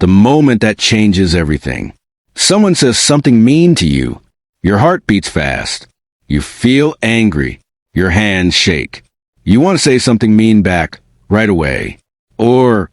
The moment that changes everything. Someone says something mean to you. Your heart beats fast. You feel angry. Your hands shake. You want to say something mean back right away. Or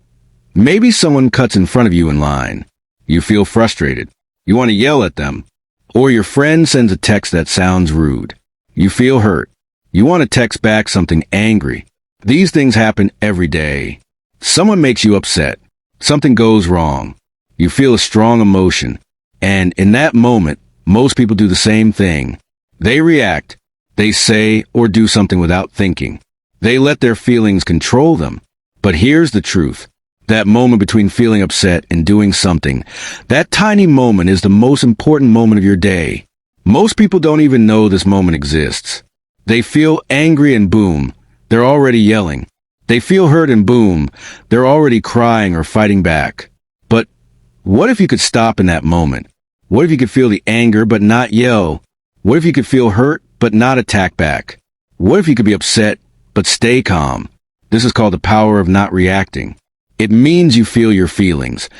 maybe someone cuts in front of you in line. You feel frustrated. You want to yell at them. Or your friend sends a text that sounds rude. You feel hurt. You want to text back something angry. These things happen every day. Someone makes you upset. Something goes wrong. You feel a strong emotion. And in that moment, most people do the same thing. They react. They say or do something without thinking. They let their feelings control them. But here's the truth. That moment between feeling upset and doing something, that tiny moment is the most important moment of your day. Most people don't even know this moment exists. They feel angry and boom, they're already yelling. They feel hurt and boom, they're already crying or fighting back. But what if you could stop in that moment? What if you could feel the anger but not yell? What if you could feel hurt but not attack back? What if you could be upset but stay calm? This is called the power of not reacting. It means you feel your feelings,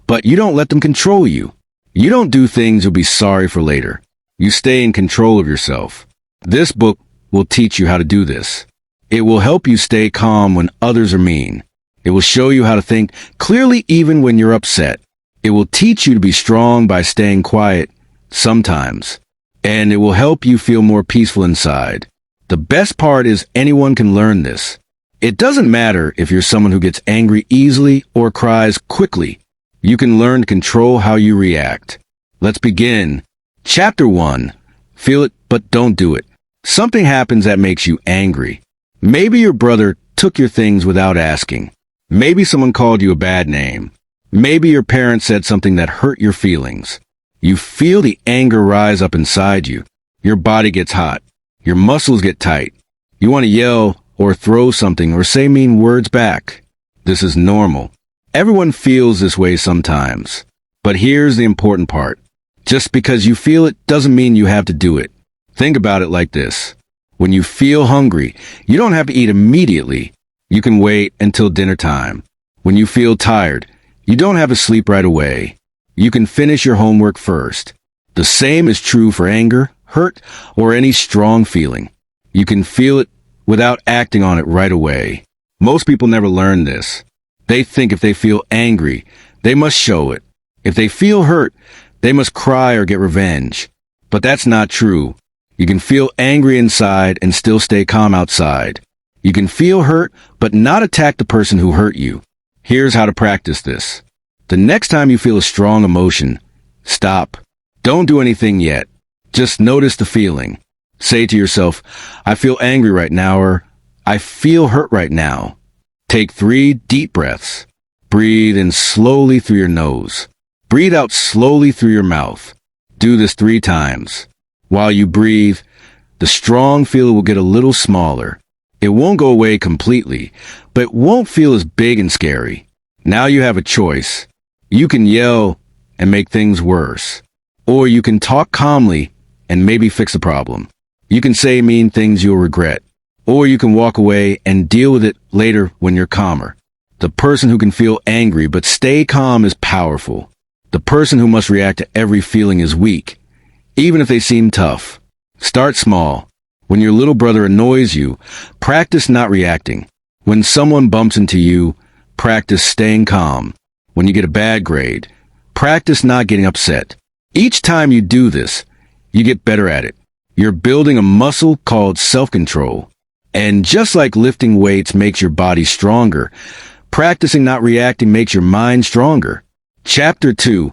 but you don't let them control you. You don't do things you'll be sorry for later. You stay in control of yourself. This book will teach you how to do this. It will help you stay calm when others are mean. It will show you how to think clearly even when you're upset. It will teach you to be strong by staying quiet sometimes. And it will help you feel more peaceful inside. The best part is anyone can learn this. It doesn't matter if you're someone who gets angry easily or cries quickly. You can learn to control how you react. Let's begin. Chapter 1. Feel it, but don't do it. Something happens that makes you angry. Maybe your brother took your things without asking. Maybe someone called you a bad name. Maybe your parents said something that hurt your feelings. You feel the anger rise up inside you. Your body gets hot. Your muscles get tight. You want to yell or throw something or say mean words back. This is normal. Everyone feels this way sometimes. But here's the important part. Just because you feel it doesn't mean you have to do it. Think about it like this. When you feel hungry, you don't have to eat immediately. You can wait until dinner time. When you feel tired, you don't have to sleep right away. You can finish your homework first. The same is true for anger, hurt, or any strong feeling. You can feel it without acting on it right away. Most people never learn this. They think if they feel angry, they must show it. If they feel hurt, they must cry or get revenge. But that's not true. You can feel angry inside and still stay calm outside. You can feel hurt, but not attack the person who hurt you. Here's how to practice this. The next time you feel a strong emotion, stop. Don't do anything yet. Just notice the feeling. Say to yourself, I feel angry right now, or I feel hurt right now. Take 3 deep breaths. Breathe in slowly through your nose. Breathe out slowly through your mouth. Do this 3 times. While you breathe, the strong feeling will get a little smaller. It won't go away completely, but it won't feel as big and scary. Now you have a choice. You can yell and make things worse. Or you can talk calmly and maybe fix the problem. You can say mean things you'll regret. Or you can walk away and deal with it later when you're calmer. The person who can feel angry but stay calm is powerful. The person who must react to every feeling is weak, even if they seem tough. Start small. When your little brother annoys you, practice not reacting. When someone bumps into you, practice staying calm. When you get a bad grade, practice not getting upset. Each time you do this, you get better at it. You're building a muscle called self-control. And just like lifting weights makes your body stronger, practicing not reacting makes your mind stronger. Chapter 2.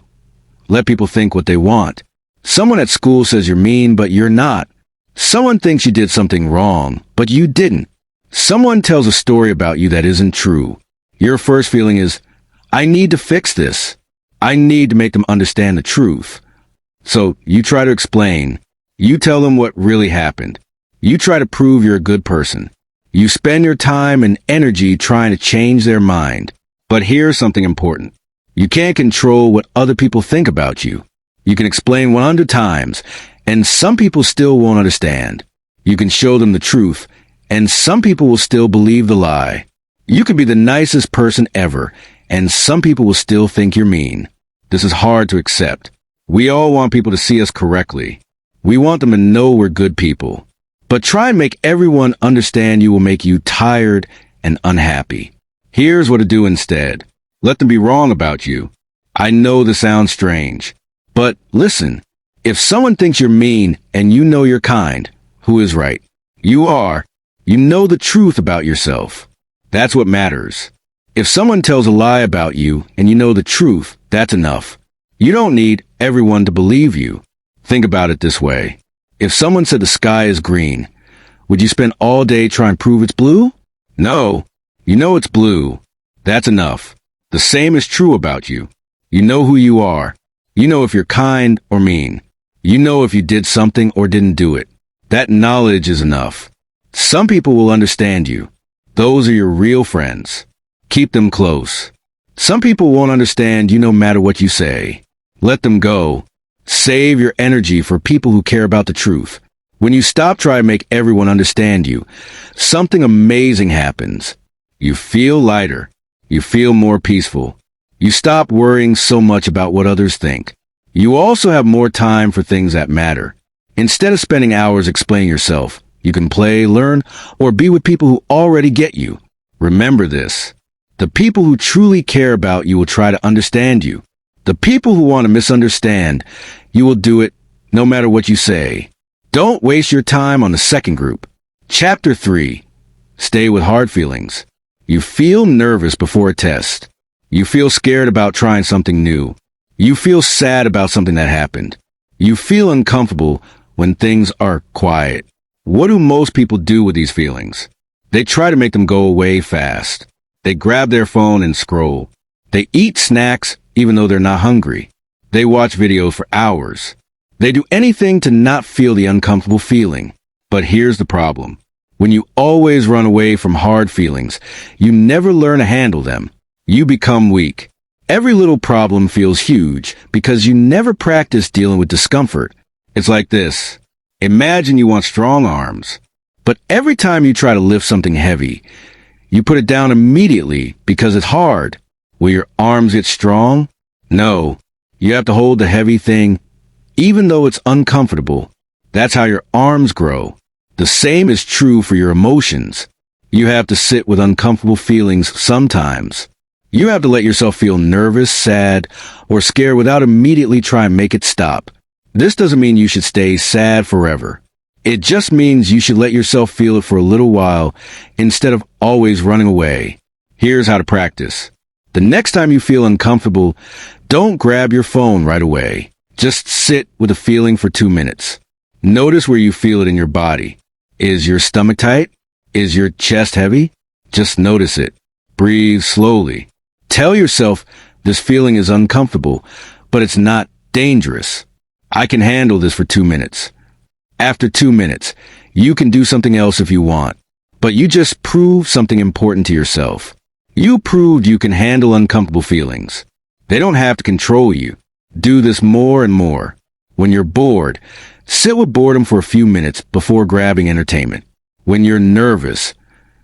Let people think what they want. Someone at school says you're mean, but you're not. Someone thinks you did something wrong, but you didn't. Someone tells a story about you that isn't true. Your first feeling is, I need to fix this. I need to make them understand the truth. So you try to explain. You tell them what really happened. You try to prove you're a good person. You spend your time and energy trying to change their mind. But here's something important. You can't control what other people think about you. You can explain 100 times, and some people still won't understand. You can show them the truth, and some people will still believe the lie. You can be the nicest person ever, and some people will still think you're mean. This is hard to accept. We all want people to see us correctly. We want them to know we're good people. But try and make everyone understand you will make you tired and unhappy. Here's what to do instead. Let them be wrong about you. I know this sounds strange, but listen. If someone thinks you're mean and you know you're kind, who is right? You are. You know the truth about yourself. That's what matters. If someone tells a lie about you and you know the truth, that's enough. You don't need everyone to believe you. Think about it this way. If someone said the sky is green, would you spend all day trying to prove it's blue? No. You know it's blue. That's enough. The same is true about you. You know who you are. You know if you're kind or mean. You know if you did something or didn't do it. That knowledge is enough. Some people will understand you. Those are your real friends. Keep them close. Some people won't understand you no matter what you say. Let them go. Save your energy for people who care about the truth. When you stop trying to make everyone understand you, something amazing happens. You feel lighter. You feel more peaceful. You stop worrying so much about what others think. You also have more time for things that matter. Instead of spending hours explaining yourself, you can play, learn, or be with people who already get you. Remember this. The people who truly care about you will try to understand you. The people who want to misunderstand, you will do it no matter what you say. Don't waste your time on the second group. Chapter 3. Stay with hard feelings. You feel nervous before a test. You feel scared about trying something new. You feel sad about something that happened. You feel uncomfortable when things are quiet. What do most people do with these feelings? They try to make them go away fast. They grab their phone and scroll. They eat snacks even though they're not hungry. They watch videos for hours. They do anything to not feel the uncomfortable feeling. But here's the problem. When you always run away from hard feelings, you never learn to handle them. You become weak. Every little problem feels huge because you never practice dealing with discomfort. It's like this. Imagine you want strong arms, but every time you try to lift something heavy, you put it down immediately because it's hard. Will your arms get strong? No. You have to hold the heavy thing even though it's uncomfortable. That's how your arms grow. The same is true for your emotions. You have to sit with uncomfortable feelings sometimes. You have to let yourself feel nervous, sad, or scared without immediately trying to make it stop. This doesn't mean you should stay sad forever. It just means you should let yourself feel it for a little while instead of always running away. Here's how to practice. The next time you feel uncomfortable, don't grab your phone right away. Just sit with the feeling for 2 minutes. Notice where you feel it in your body. Is your stomach tight? Is your chest heavy? Just notice it. Breathe slowly. Tell yourself this feeling is uncomfortable, but it's not dangerous. I can handle this for 2 minutes. After 2 minutes, you can do something else if you want, but you just proved something important to yourself. You proved you can handle uncomfortable feelings. They don't have to control you. Do this more and more. When you're bored, sit with boredom for a few minutes before grabbing entertainment. When you're nervous,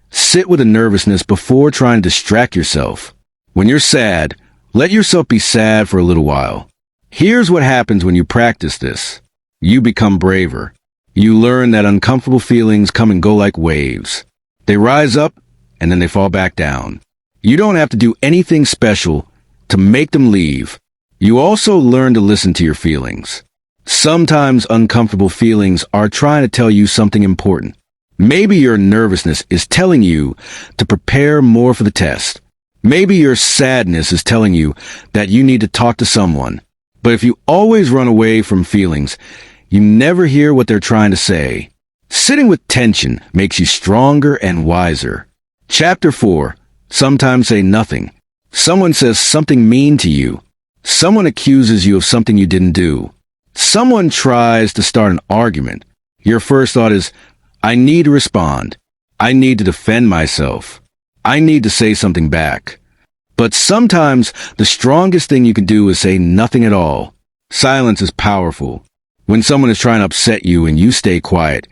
sit with the nervousness before trying to distract yourself. When you're sad, let yourself be sad for a little while. Here's what happens when you practice this. You become braver. You learn that uncomfortable feelings come and go like waves. They rise up, and then they fall back down. You don't have to do anything special to make them leave. You also learn to listen to your feelings. Sometimes uncomfortable feelings are trying to tell you something important. Maybe your nervousness is telling you to prepare more for the test. Maybe your sadness is telling you that you need to talk to someone. But if you always run away from feelings, you never hear what they're trying to say. Sitting with tension makes you stronger and wiser. Chapter 4. Sometimes say nothing. Someone says something mean to you. Someone accuses you of something you didn't do. Someone tries to start an argument. Your first thought is, I need to respond. I need to defend myself. I need to say something back. But sometimes the strongest thing you can do is say nothing at all. Silence is powerful. When someone is trying to upset you and you stay quiet,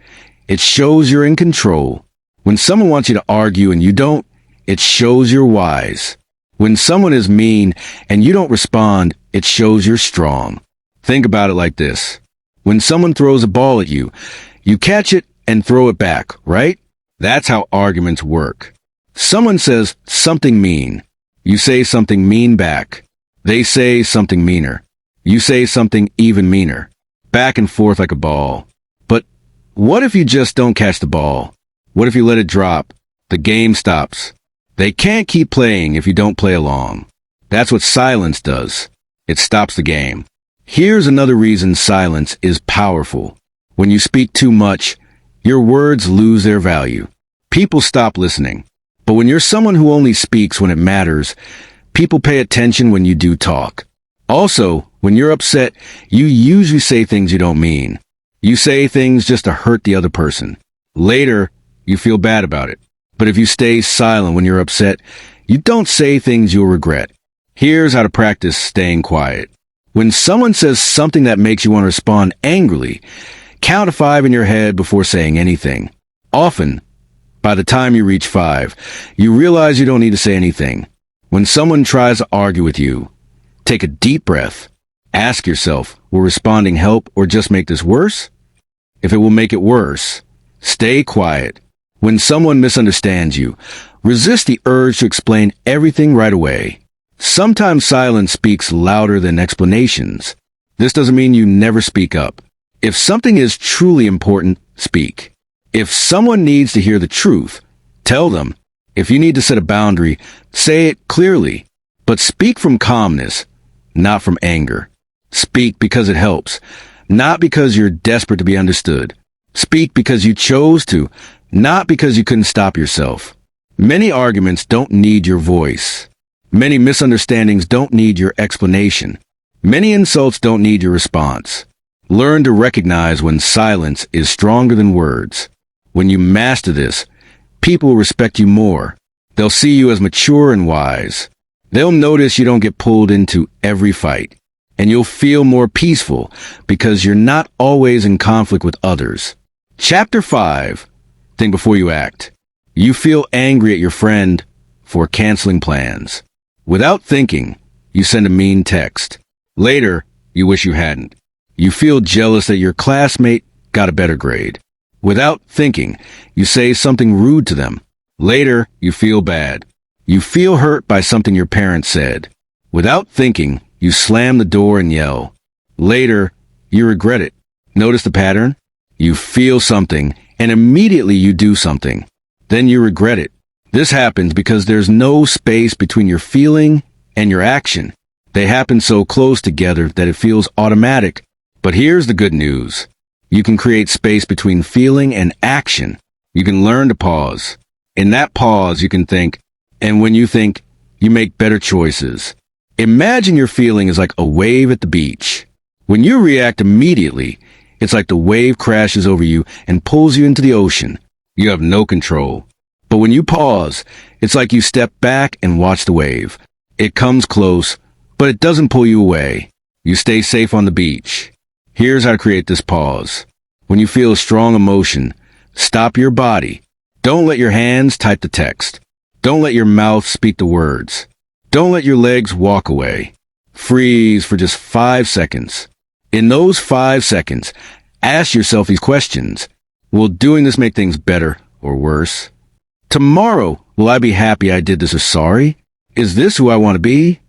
it shows you're in control. When someone wants you to argue and you don't, it shows you're wise. When someone is mean and you don't respond, it shows you're strong. Think about it like this. When someone throws a ball at you, you catch it and throw it back, right? That's how arguments work. Someone says something mean. You say something mean back. They say something meaner. You say something even meaner. Back and forth like a ball. But what if you just don't catch the ball? What if you let it drop? The game stops. They can't keep playing if you don't play along. That's what silence does. It stops the game. Here's another reason silence is powerful. When you speak too much, your words lose their value. People stop listening. But when you're someone who only speaks when it matters, people pay attention when you do talk. Also, when you're upset, you usually say things you don't mean. You say things just to hurt the other person. Later, you feel bad about it. But if you stay silent when you're upset, you don't say things you'll regret. Here's how to practice staying quiet. When someone says something that makes you want to respond angrily, count to 5 in your head before saying anything. Often, by the time you reach 5, you realize you don't need to say anything. When someone tries to argue with you, take a deep breath. Ask yourself, will responding help or just make this worse? If it will make it worse, stay quiet. When someone misunderstands you, resist the urge to explain everything right away. Sometimes silence speaks louder than explanations. This doesn't mean you never speak up. If something is truly important, speak. If someone needs to hear the truth, tell them. If you need to set a boundary, say it clearly. But speak from calmness, not from anger. Speak because it helps, not because you're desperate to be understood. Speak because you chose to, not because you couldn't stop yourself. Many arguments don't need your voice. Many misunderstandings don't need your explanation. Many insults don't need your response. Learn to recognize when silence is stronger than words. When you master this, people will respect you more. They'll see you as mature and wise. They'll notice you don't get pulled into every fight. And you'll feel more peaceful because you're not always in conflict with others. Chapter 5. Think before you act. You feel angry at your friend for canceling plans. Without thinking, you send a mean text. Later, you wish you hadn't. You feel jealous that your classmate got a better grade. Without thinking, you say something rude to them. Later, you feel bad. You feel hurt by something your parents said. Without thinking, you slam the door and yell. Later, you regret it. Notice the pattern? You feel something, and immediately you do something. Then you regret it. This happens because there's no space between your feeling and your action. They happen so close together that it feels automatic. But here's the good news. You can create space between feeling and action. You can learn to pause. In that pause, you can think, and when you think, you make better choices. Imagine your feeling is like a wave at the beach. When you react immediately, it's like the wave crashes over you and pulls you into the ocean. You have no control. But when you pause, it's like you step back and watch the wave. It comes close, but it doesn't pull you away. You stay safe on the beach. Here's how to create this pause. When you feel a strong emotion, stop your body. Don't let your hands type the text. Don't let your mouth speak the words. Don't let your legs walk away. Freeze for just 5 seconds. In those 5 seconds, ask yourself these questions. Will doing this make things better or worse? Tomorrow, will I be happy I did this or sorry? Is this who I want to be?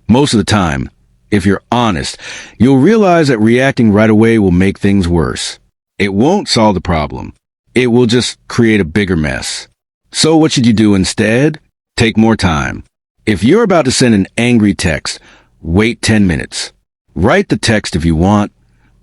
Most of the time, if you're honest, you'll realize that reacting right away will make things worse. It won't solve the problem. It will just create a bigger mess. So what should you do instead? Take more time. If you're about to send an angry text, wait 10 minutes. Write the text if you want,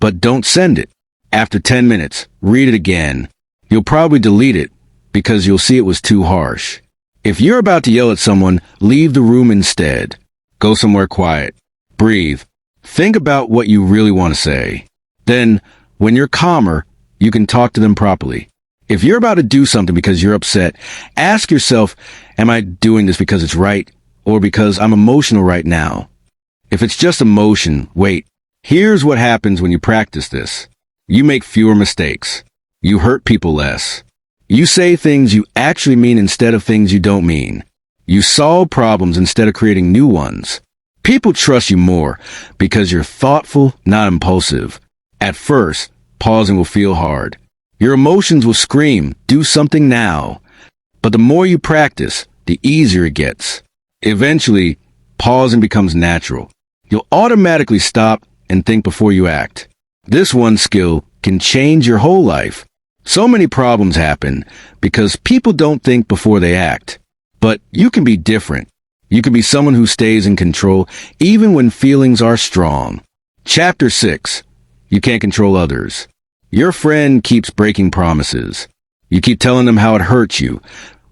but don't send it. After 10 minutes, read it again. You'll probably delete it because you'll see it was too harsh. If you're about to yell at someone, leave the room instead. Go somewhere quiet. Breathe. Think about what you really want to say. Then, when you're calmer, you can talk to them properly. If you're about to do something because you're upset, ask yourself, am I doing this because it's right or because I'm emotional right now? If it's just emotion, wait. Here's what happens when you practice this. You make fewer mistakes. You hurt people less. You say things you actually mean instead of things you don't mean. You solve problems instead of creating new ones. People trust you more because you're thoughtful, not impulsive. At first, pausing will feel hard. Your emotions will scream, "Do something now." But the more you practice, the easier it gets. Eventually, pausing becomes natural. You'll automatically stop and think before you act. This one skill can change your whole life. So many problems happen because people don't think before they act. But you can be different. You can be someone who stays in control even when feelings are strong. Chapter 6. You can't control others. Your friend keeps breaking promises. You keep telling them how it hurts you,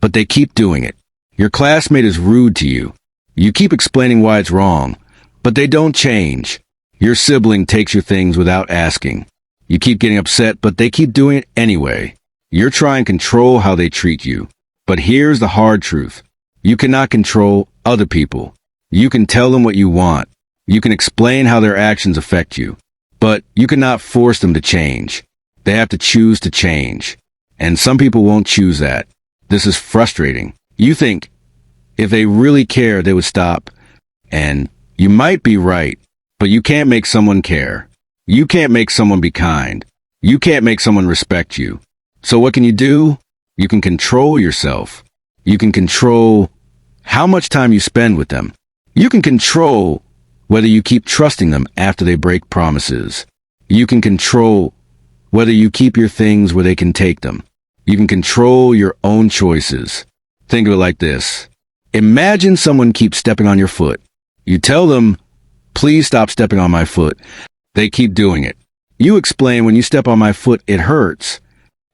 but they keep doing it. Your classmate is rude to you. You keep explaining why it's wrong, but they don't change. Your sibling takes your things without asking. You keep getting upset, but they keep doing it anyway. You're trying to control how they treat you. But here's the hard truth. You cannot control other people. You can tell them what you want. You can explain how their actions affect you. But you cannot force them to change. They have to choose to change. And some people won't choose that. This is frustrating. You think, if they really care, they would stop. And you might be right, but you can't make someone care. You can't make someone be kind. You can't make someone respect you. So what can you do? You can control yourself. You can control how much time you spend with them. You can control whether you keep trusting them after they break promises. You can control whether you keep your things where they can take them. You can control your own choices. Think of it like this. Imagine someone keeps stepping on your foot. You tell them, "Please stop stepping on my foot." They keep doing it. You explain, "When you step on my foot, it hurts."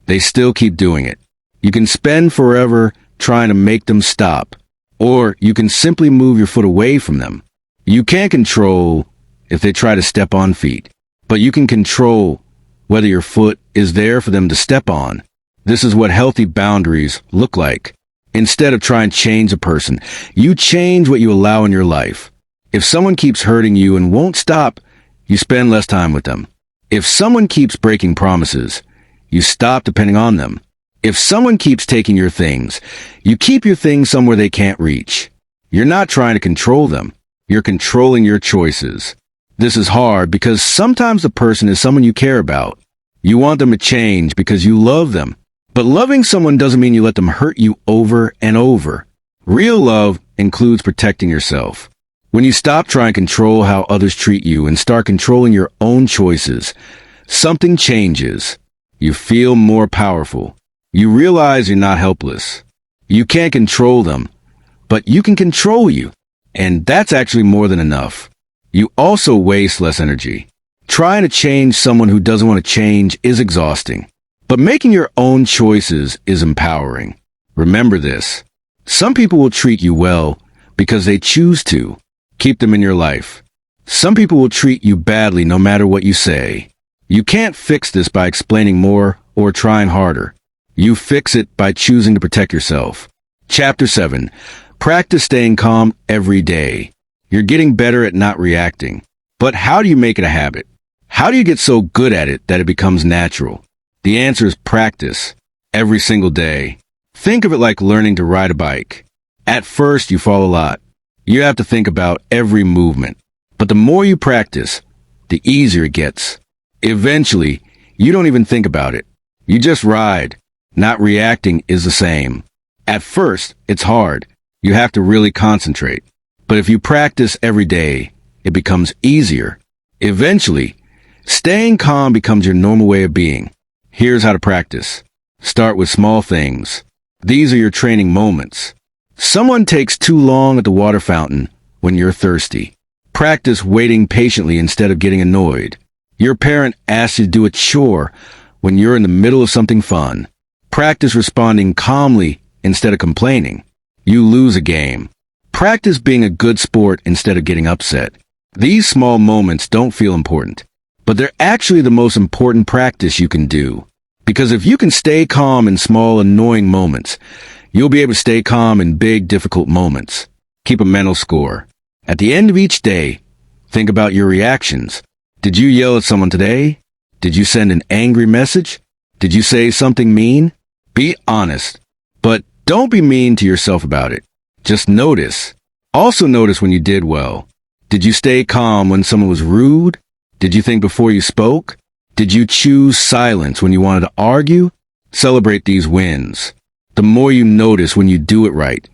They still keep doing it. You can spend forever trying to make them stop, or you can simply move your foot away from them. You can't control if they try to step on feet, but you can control whether your foot is there for them to step on. This is what healthy boundaries look like. Instead of trying to change a person, you change what you allow in your life. If someone keeps hurting you and won't stop, you spend less time with them. If someone keeps breaking promises, you stop depending on them. If someone keeps taking your things, you keep your things somewhere they can't reach. You're not trying to control them. You're controlling your choices. This is hard because sometimes the person is someone you care about. You want them to change because you love them. But loving someone doesn't mean you let them hurt you over and over. Real love includes protecting yourself. When you stop trying to control how others treat you and start controlling your own choices, something changes. You feel more powerful. You realize you're not helpless. You can't control them, but you can control you. And that's actually more than enough. You also waste less energy. Trying to change someone who doesn't want to change is exhausting. But making your own choices is empowering. Remember this. Some people will treat you well because they choose to. Keep them in your life. Some people will treat you badly no matter what you say. You can't fix this by explaining more or trying harder. You fix it by choosing to protect yourself. Chapter 7. Practice staying calm every day. You're getting better at not reacting. But how do you make it a habit? How do you get so good at it that it becomes natural? The answer is practice. Every single day. Think of it like learning to ride a bike. At first, you fall a lot. You have to think about every movement. But the more you practice, the easier it gets. Eventually, you don't even think about it. You just ride. Not reacting is the same. At first, it's hard. You have to really concentrate. But if you practice every day, it becomes easier. Eventually, staying calm becomes your normal way of being. Here's how to practice. Start with small things. These are your training moments. Someone takes too long at the water fountain when you're thirsty. Practice waiting patiently instead of getting annoyed. Your parent asks you to do a chore when you're in the middle of something fun. Practice responding calmly instead of complaining. You lose a game. Practice being a good sport instead of getting upset. These small moments don't feel important, but they're actually the most important practice you can do. Because if you can stay calm in small, annoying moments, you'll be able to stay calm in big, difficult moments. Keep a mental score. At the end of each day, think about your reactions. Did you yell at someone today? Did you send an angry message? Did you say something mean? Be honest, but don't be mean to yourself about it. Just notice. Also notice when you did well. Did you stay calm when someone was rude? Did you think before you spoke? Did you choose silence when you wanted to argue? Celebrate these wins. The more you notice when you do it right,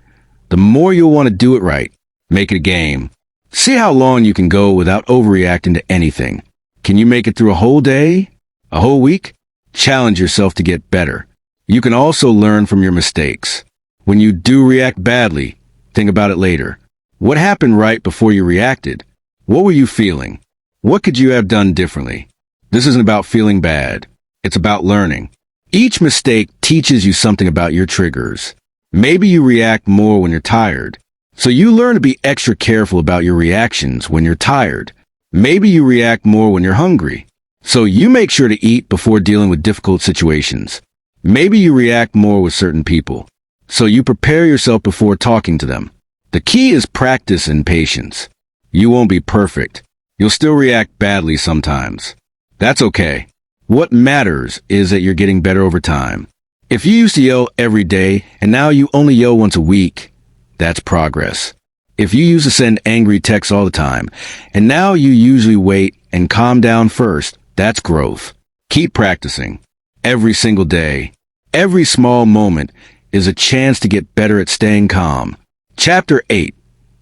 the more you'll want to do it right. Make it a game. See how long you can go without overreacting to anything. Can you make it through a whole day? A whole week? Challenge yourself to get better. You can also learn from your mistakes. When you do react badly, think about it later. What happened right before you reacted? What were you feeling? What could you have done differently? This isn't about feeling bad. It's about learning. Each mistake teaches you something about your triggers. Maybe you react more when you're tired. So you learn to be extra careful about your reactions when you're tired. Maybe you react more when you're hungry. So you make sure to eat before dealing with difficult situations. Maybe you react more with certain people. So you prepare yourself before talking to them. The key is practice and patience. You won't be perfect. You'll still react badly sometimes. That's okay. What matters is that you're getting better over time. If you used to yell every day and now you only yell once a week, that's progress. If you used to send angry texts all the time and now you usually wait and calm down first, that's growth. Keep practicing. Every single day, every small moment is a chance to get better at staying calm. Chapter 8.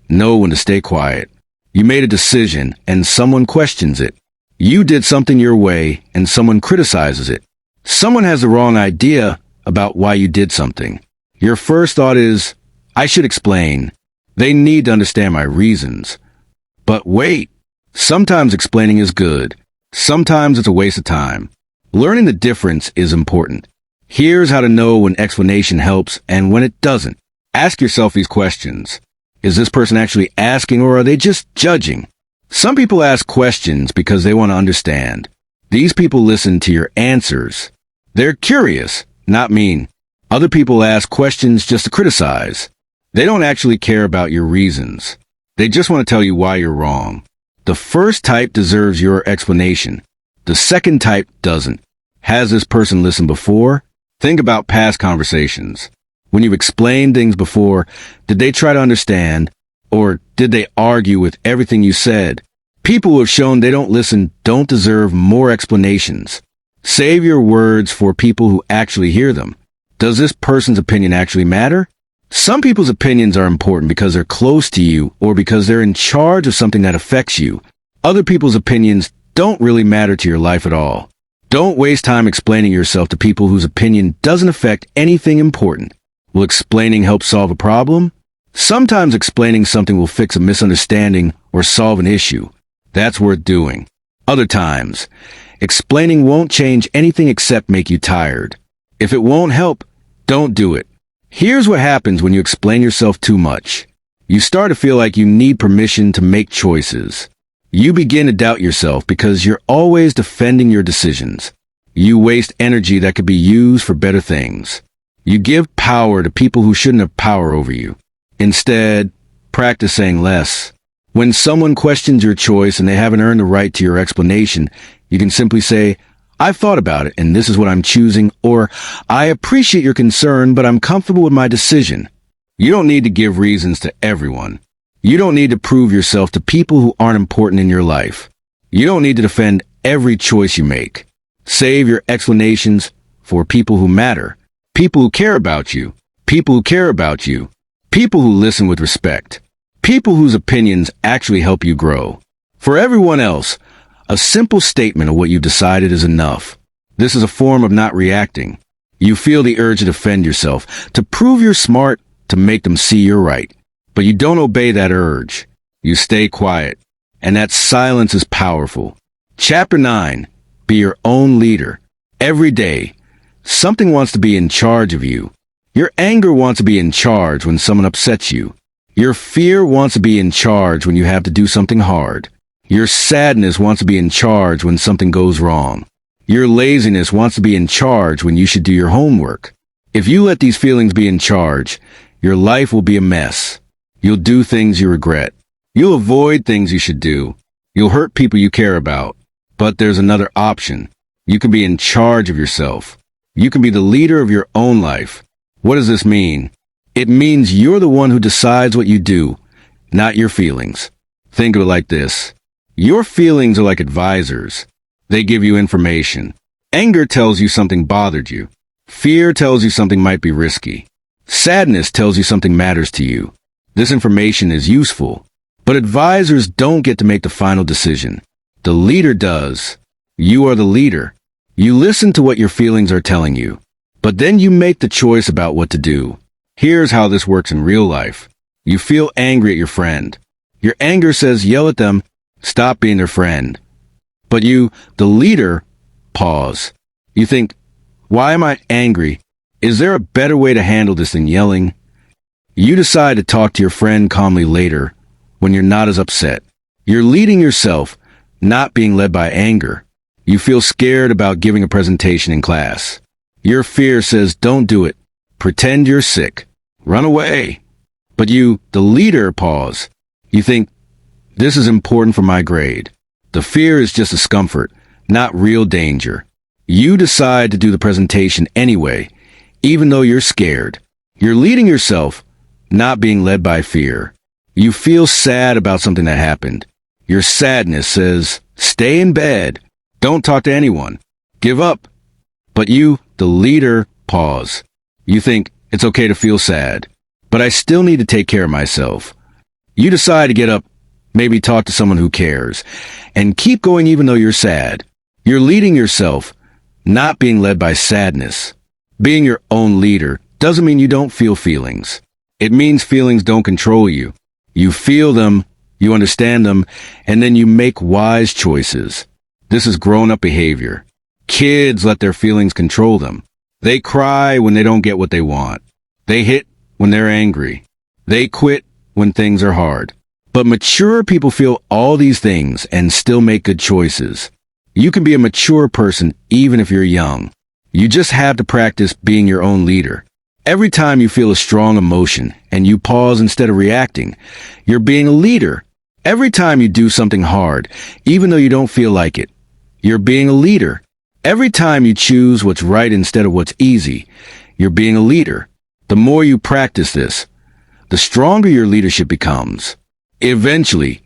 Know when to stay quiet. You made a decision and someone questions it. You did something your way and someone criticizes it. Someone has the wrong idea about why you did something. Your first thought is, I should explain. They need to understand my reasons. But wait, sometimes explaining is good. Sometimes it's a waste of time. Learning the difference is important. Here's how to know when explanation helps and when it doesn't. Ask yourself these questions. Is this person actually asking or are they just judging? Some people ask questions because they want to understand. These people listen to your answers. They're curious, not mean. Other people ask questions just to criticize. They don't actually care about your reasons. They just want to tell you why you're wrong. The first type deserves your explanation. The second type doesn't. Has this person listened before? Think about past conversations. When you've explained things before, did they try to understand? Or did they argue with everything you said? People who have shown they don't listen don't deserve more explanations. Save your words for people who actually hear them. Does this person's opinion actually matter? Some people's opinions are important because they're close to you or because they're in charge of something that affects you. Other people's opinions don't really matter to your life at all. Don't waste time explaining yourself to people whose opinion doesn't affect anything important. Will explaining help solve a problem? Sometimes explaining something will fix a misunderstanding or solve an issue. That's worth doing. Other times, explaining won't change anything except make you tired. If it won't help, don't do it. Here's what happens when you explain yourself too much. You start to feel like you need permission to make choices. You begin to doubt yourself because you're always defending your decisions. You waste energy that could be used for better things. You give power to people who shouldn't have power over you. Instead, practice saying less. When someone questions your choice and they haven't earned the right to your explanation, you can simply say, I've thought about it and this is what I'm choosing, or I appreciate your concern, but I'm comfortable with my decision. You don't need to give reasons to everyone. You don't need to prove yourself to people who aren't important in your life. You don't need to defend every choice you make. Save your explanations for people who matter, people who care about you, people who care about you, people who listen with respect, people whose opinions actually help you grow. For everyone else, a simple statement of what you've decided is enough. This is a form of not reacting. You feel the urge to defend yourself, to prove you're smart, to make them see you're right. But you don't obey that urge. You stay quiet. And that silence is powerful. Chapter 9. Be your own leader. Every day, something wants to be in charge of you. Your anger wants to be in charge when someone upsets you. Your fear wants to be in charge when you have to do something hard. Your sadness wants to be in charge when something goes wrong. Your laziness wants to be in charge when you should do your homework. If you let these feelings be in charge, your life will be a mess. You'll do things you regret. You'll avoid things you should do. You'll hurt people you care about. But there's another option. You can be in charge of yourself. You can be the leader of your own life. What does this mean? It means you're the one who decides what you do, not your feelings. Think of it like this. Your feelings are like advisors. They give you information. Anger tells you something bothered you. Fear tells you something might be risky. Sadness tells you something matters to you. This information is useful, but advisors don't get to make the final decision. The leader does. You are the leader. You listen to what your feelings are telling you, but then you make the choice about what to do. Here's how this works in real life. You feel angry at your friend. Your anger says yell at them, stop being their friend. But you, the leader, pause. You think, why am I angry? Is there a better way to handle this than yelling? You decide to talk to your friend calmly later, when you're not as upset. You're leading yourself, not being led by anger. You feel scared about giving a presentation in class. Your fear says don't do it. Pretend you're sick. Run away. But you, the leader, pause. You think, this is important for my grade. The fear is just discomfort, not real danger. You decide to do the presentation anyway, even though you're scared. You're leading yourself, not being led by fear. You feel sad about something that happened. Your sadness says, stay in bed. Don't talk to anyone. Give up. But you, the leader, pause. You think, it's okay to feel sad, but I still need to take care of myself. You decide to get up, maybe talk to someone who cares, and keep going even though you're sad. You're leading yourself, not being led by sadness. Being your own leader doesn't mean you don't feel feelings. It means feelings don't control you. You feel them, you understand them, and then you make wise choices. This is grown-up behavior. Kids let their feelings control them. They cry when they don't get what they want. They hit when they're angry. They quit when things are hard. But mature people feel all these things and still make good choices. You can be a mature person even if you're young. You just have to practice being your own leader. Every time you feel a strong emotion and you pause instead of reacting, you're being a leader. Every time you do something hard, even though you don't feel like it, you're being a leader. Every time you choose what's right instead of what's easy, you're being a leader. The more you practice this, the stronger your leadership becomes. Eventually,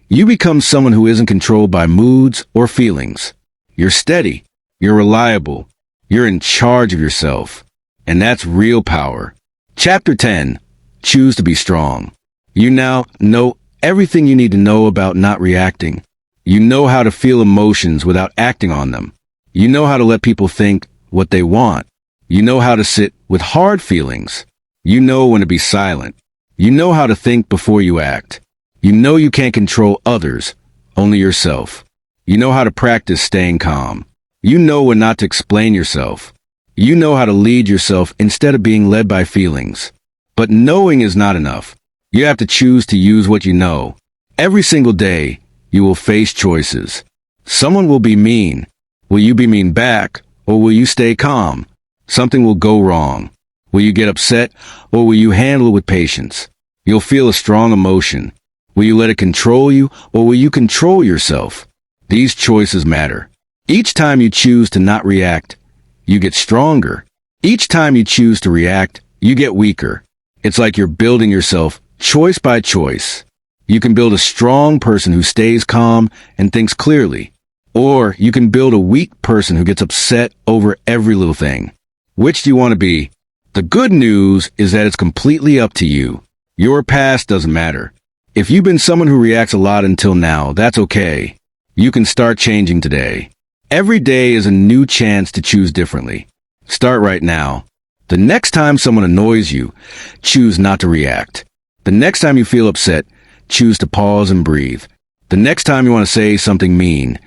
you become someone who isn't controlled by moods or feelings. You're steady. You're reliable. You're in charge of yourself. And that's real power. Chapter 10. Choose to be strong. You now know everything you need to know about not reacting. You know how to feel emotions without acting on them. You know how to let people think what they want. You know how to sit with hard feelings. You know when to be silent. You know how to think before you act. You know you can't control others, only yourself. You know how to practice staying calm. You know when not to explain yourself. You know how to lead yourself instead of being led by feelings. But knowing is not enough. You have to choose to use what you know. Every single day, you will face choices. Someone will be mean. Will you be mean back, or will you stay calm? Something will go wrong. Will you get upset, or will you handle it with patience? You'll feel a strong emotion. Will you let it control you, or will you control yourself? These choices matter. Each time you choose to not react, you get stronger. Each time you choose to react, you get weaker. It's like you're building yourself choice by choice. You can build a strong person who stays calm and thinks clearly. Or you can build a weak person who gets upset over every little thing. Which do you want to be? The good news is that it's completely up to you. Your past doesn't matter. If you've been someone who reacts a lot until now, that's okay. You can start changing today. Every day is a new chance to choose differently. Start right now. The next time someone annoys you, choose not to react. The next time you feel upset, choose to pause and breathe. The next time you want to say something mean,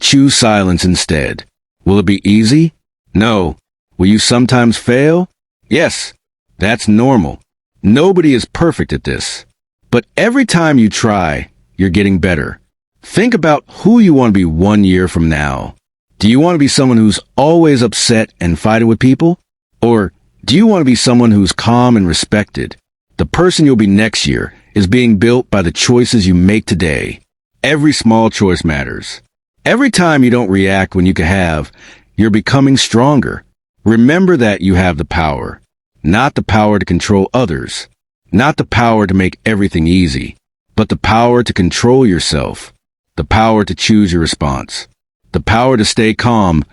choose silence instead. Will it be easy? No. Will you sometimes fail? Yes. That's normal. Nobody is perfect at this. But every time you try, you're getting better. Think about who you want to be 1 year from now. Do you want to be someone who's always upset and fighting with people? Or do you want to be someone who's calm and respected? The person you'll be next year is being built by the choices you make today. Every small choice matters. Every time you don't react when you could have, you're becoming stronger. Remember that you have the power. not the power to control others, not the power to make everything easy, but the power to control yourself, the power to choose your response, the power to stay calm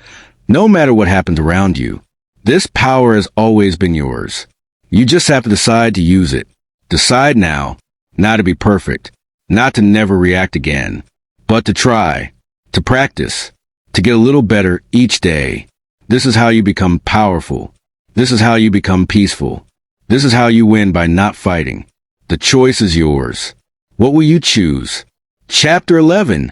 no matter what happens around you. This power has always been yours. You just have to decide to use it. Decide now, not to be perfect, not to never react again, but to try, to practice, to get a little better each day. This is how you become powerful. This is how you become peaceful. This is how you win by not fighting. The choice is yours. What will you choose? Chapter 11.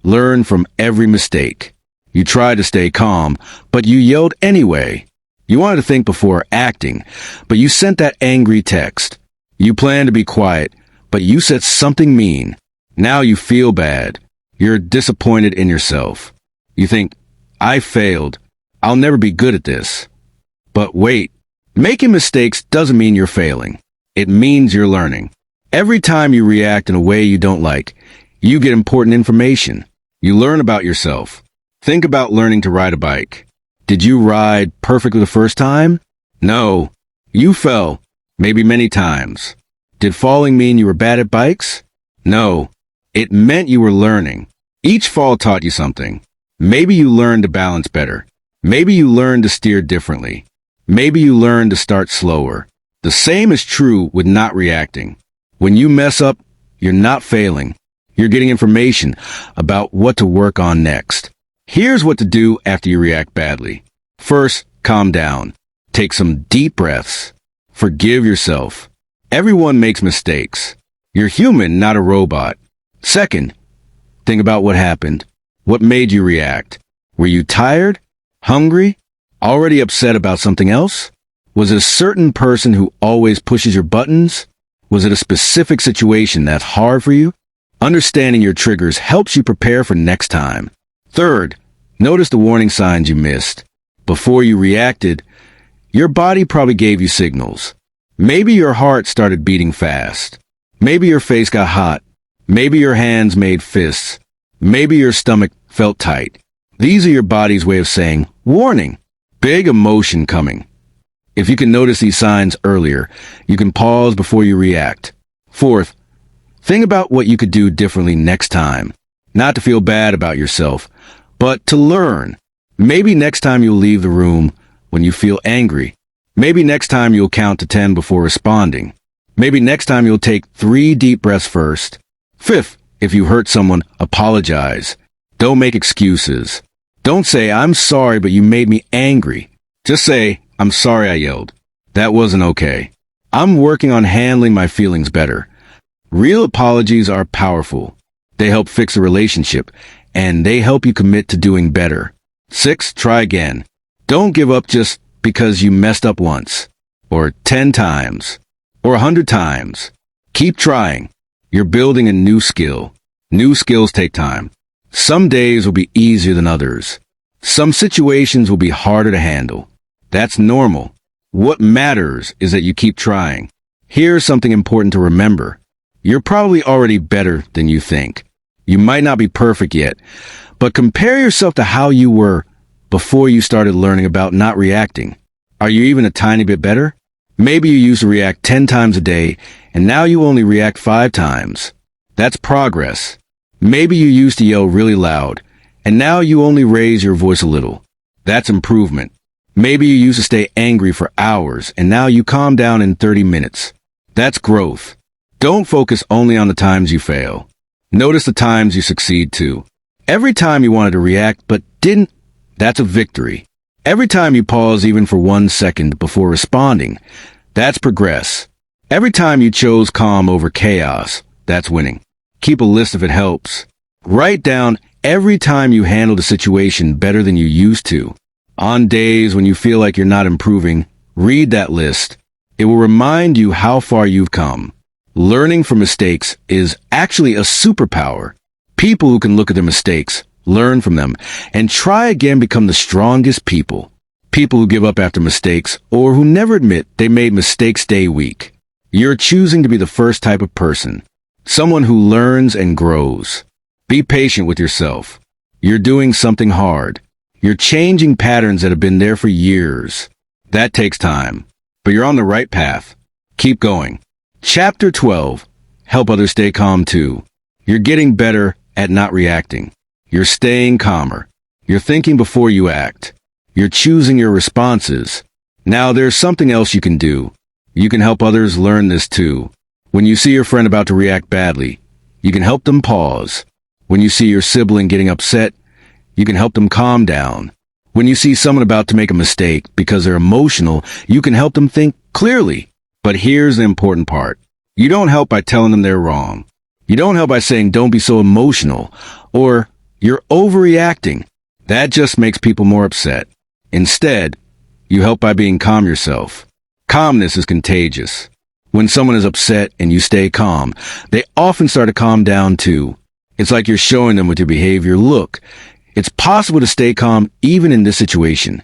Learn from every mistake. You tried to stay calm, but you yelled anyway. You wanted to think before acting, but you sent that angry text. You planned to be quiet, but you said something mean. Now you feel bad. You're disappointed in yourself. You think, I failed. I'll never be good at this. But wait, making mistakes doesn't mean you're failing. It means you're learning. Every time you react in a way you don't like, you get important information. You learn about yourself. Think about learning to ride a bike. Did you ride perfectly the first time? No. You fell, maybe many times. Did falling mean you were bad at bikes? No. It meant you were learning. Each fall taught you something. Maybe you learned to balance better. Maybe you learned to steer differently. Maybe you learned to start slower. The same is true with not reacting. When you mess up, you're not failing. You're getting information about what to work on next. Here's what to do after you react badly. First, calm down. Take some deep breaths. Forgive yourself. Everyone makes mistakes. You're human, not a robot. Second, think about what happened. What made you react? Were you tired? Hungry? Already upset about something else? Was it a certain person who always pushes your buttons? Was it a specific situation that's hard for you? Understanding your triggers helps you prepare for next time. Third, notice the warning signs you missed. Before you reacted, your body probably gave you signals. Maybe your heart started beating fast. Maybe your face got hot. Maybe your hands made fists. Maybe your stomach felt tight. These are your body's way of saying, warning, big emotion coming. If you can notice these signs earlier, you can pause before you react. Fourth, think about what you could do differently next time. Not to feel bad about yourself, but to learn. Maybe next time you'll leave the room when you feel angry. Maybe next time you'll count to 10 before responding. Maybe next time you'll take 3 deep breaths first. Fifth, if you hurt someone, apologize. Don't make excuses. Don't say, I'm sorry, but you made me angry. Just say, I'm sorry I yelled. That wasn't okay. I'm working on handling my feelings better. Real apologies are powerful. They help fix a relationship, and they help you commit to doing better. 6, try again. Don't give up just because you messed up once, or 10 times, or 100 times. Keep trying. You're building a new skill. New skills take time. Some days will be easier than others. Some situations will be harder to handle. That's normal. What matters is that you keep trying. Here's something important to remember. You're probably already better than you think. You might not be perfect yet, but compare yourself to how you were before you started learning about not reacting. Are you even a tiny bit better? Maybe you used to react 10 times a day, and now you only react 5 times. That's progress. Maybe you used to yell really loud, and now you only raise your voice a little. That's improvement. Maybe you used to stay angry for hours, and now you calm down in 30 minutes. That's growth. Don't focus only on the times you fail. Notice the times you succeed too. Every time you wanted to react but didn't, that's a victory. Every time you pause even for 1 second before responding, that's progress. Every time you chose calm over chaos, that's winning. Keep a list if it helps. Write down every time you handled a situation better than you used to. On days when you feel like you're not improving, read that list. It will remind you how far you've come. Learning from mistakes is actually a superpower. People who can look at their mistakes, learn from them, and try again become the strongest people. People who give up after mistakes or who never admit they made mistakes stay weak. You're choosing to be the first type of person. Someone who learns and grows. Be patient with yourself. You're doing something hard. You're changing patterns that have been there for years. That takes time. but you're on the right path. Keep going. Chapter 12. Help others stay calm too. You're getting better at not reacting. You're staying calmer. You're thinking before you act. You're choosing your responses. Now there's something else you can do. You can help others learn this too. When you see your friend about to react badly, you can help them pause. When you see your sibling getting upset, you can help them calm down. When you see someone about to make a mistake because they're emotional, you can help them think clearly. But here's the important part. You don't help by telling them they're wrong. You don't help by saying, don't be so emotional, or you're overreacting. That just makes people more upset. Instead, you help by being calm yourself. Calmness is contagious. When someone is upset and you stay calm, they often start to calm down too. It's like you're showing them with your behavior. Look, it's possible to stay calm even in this situation.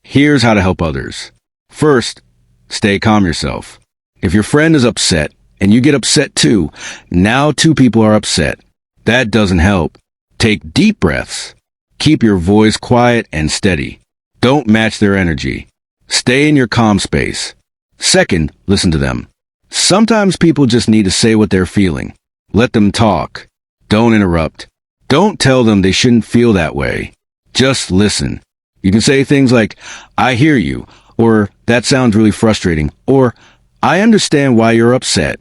Here's how to help others. First, stay calm yourself. If your friend is upset and you get upset too, now two people are upset. That doesn't help. Take deep breaths. Keep your voice quiet and steady. Don't match their energy. Stay in your calm space. Second, listen to them. Sometimes people just need to say what they're feeling. Let them talk. Don't interrupt. Don't tell them they shouldn't feel that way. Just listen. You can say things like, I hear you, or that sounds really frustrating, or I understand why you're upset.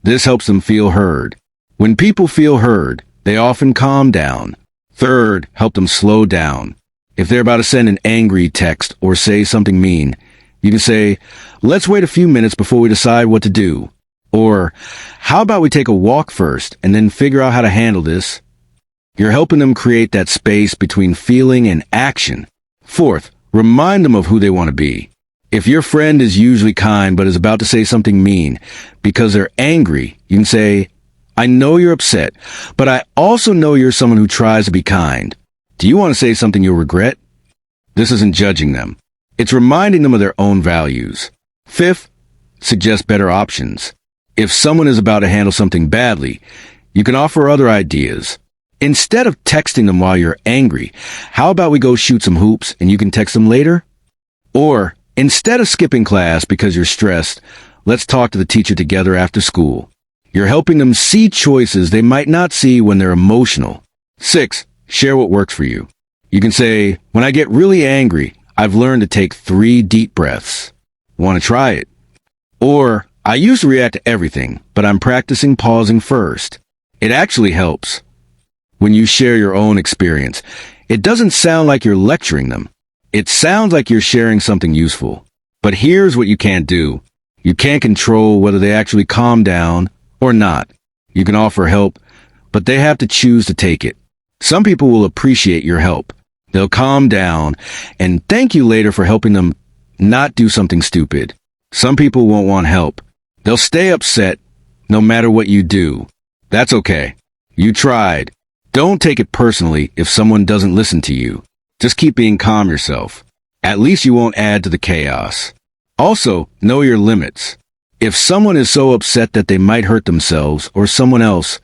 This helps them feel heard. When people feel heard, they often calm down. Third, help them slow down. If they're about to send an angry text or say something mean, you can say, let's wait a few minutes before we decide what to do. Or, how about we take a walk first and then figure out how to handle this? You're helping them create that space between feeling and action. Fourth, remind them of who they want to be. If your friend is usually kind but is about to say something mean because they're angry, you can say, I know you're upset, but I also know you're someone who tries to be kind. Do you want to say something you'll regret? This isn't judging them. It's reminding them of their own values. Fifth, suggest better options. If someone is about to handle something badly, you can offer other ideas. Instead of texting them while you're angry, how about we go shoot some hoops and you can text them later? Or, instead of skipping class because you're stressed, let's talk to the teacher together after school. You're helping them see choices they might not see when they're emotional. 6. Share what works for you. You can say, when I get really angry, I've learned to take 3 deep breaths. Want to try it? Or, I used to react to everything, but I'm practicing pausing first. It actually helps. When you share your own experience, it doesn't sound like you're lecturing them. It sounds like you're sharing something useful. But here's what you can't do. You can't control whether they actually calm down or not. You can offer help, but they have to choose to take it. Some people will appreciate your help. They'll calm down and thank you later for helping them not do something stupid. Some people won't want help. They'll stay upset no matter what you do. That's okay. You tried. Don't take it personally if someone doesn't listen to you. Just keep being calm yourself. At least you won't add to the chaos. Also, know your limits. If someone is so upset that they might hurt themselves or someone else,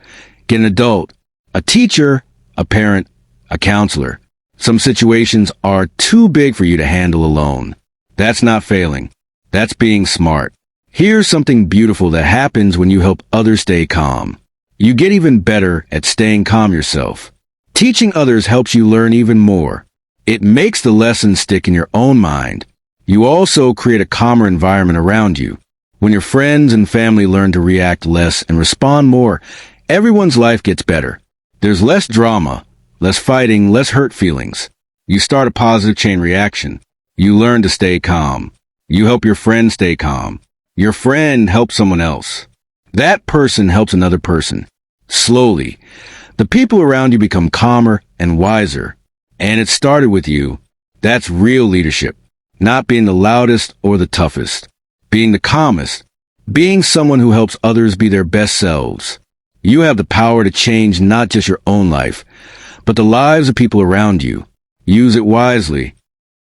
get an adult, a teacher, a parent, a counselor. Some situations are too big for you to handle alone. That's not failing. That's being smart. Here's something beautiful that happens when you help others stay calm. You get even better at staying calm yourself. Teaching others helps you learn even more. It makes the lesson stick in your own mind. You also create a calmer environment around you. When your friends and family learn to react less and respond more, everyone's life gets better. There's less drama, less fighting, less hurt feelings. You start a positive chain reaction. You learn to stay calm. You help your friend stay calm. Your friend helps someone else. That person helps another person. Slowly, the people around you become calmer and wiser. And it started with you. That's real leadership. Not being the loudest or the toughest. Being the calmest. Being someone who helps others be their best selves. You have the power to change not just your own life, but the lives of people around you. Use it wisely.